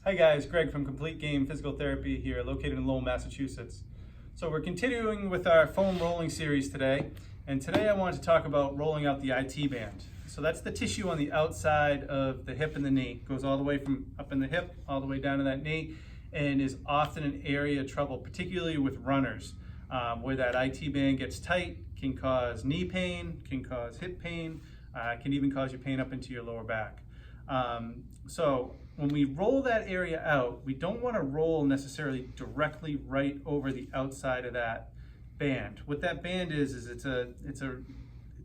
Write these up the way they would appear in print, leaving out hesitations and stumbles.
Hi guys, Greg from Complete Game Physical Therapy here, located in Lowell, Massachusetts. So we're continuing with our foam rolling series today, and today I want to talk about rolling out the IT band. So that's the tissue on the outside of the hip and the knee. It goes all the way from up in the hip, all the way down to that knee, and is often an area of trouble, particularly with runners, where that IT band gets tight, can cause knee pain, can cause hip pain, can even cause you pain up into your lower back. So when we roll that area out, we don't want to roll necessarily directly right over the outside of that band. What that band is it's a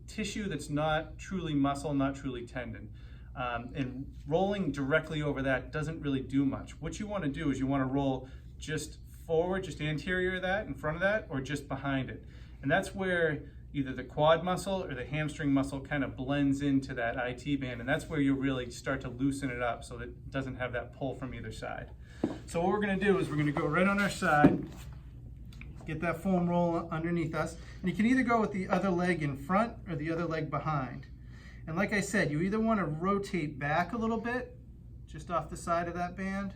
tissue that's not truly muscle, not truly tendon. And rolling directly over that doesn't really do much. What you want to do is you want to roll just forward, just anterior of that, in front of that, or just behind it. And that's where either the quad muscle or the hamstring muscle kind of blends into that IT band, and that's where you really start to loosen it up so that it doesn't have that pull from either side. So what we're going to do is we're going to go right on our side, get that foam roll underneath us, and you can either go with the other leg in front or the other leg behind. And like I said, you either want to rotate back a little bit, just off the side of that band,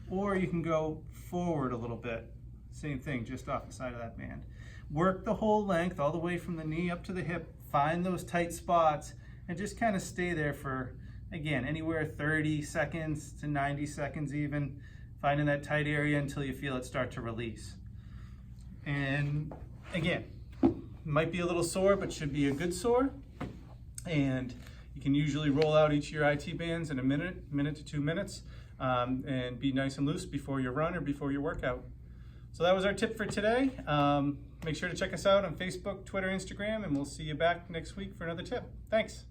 or you can go forward a little bit, same thing, just off the side of that band. Work the whole length, all the way from the knee up to the hip, find those tight spots, and just kind of stay there for, again, anywhere 30 seconds to 90 seconds even, finding that tight area until you feel it start to release. And again, might be a little sore, but should be a good sore. And you can usually roll out each of your IT bands in a minute to 2 minutes, and be nice and loose before your run or before your workout. So that was our tip for today. Make sure to check us out on Facebook, Twitter, Instagram, and we'll see you back next week for another tip. Thanks.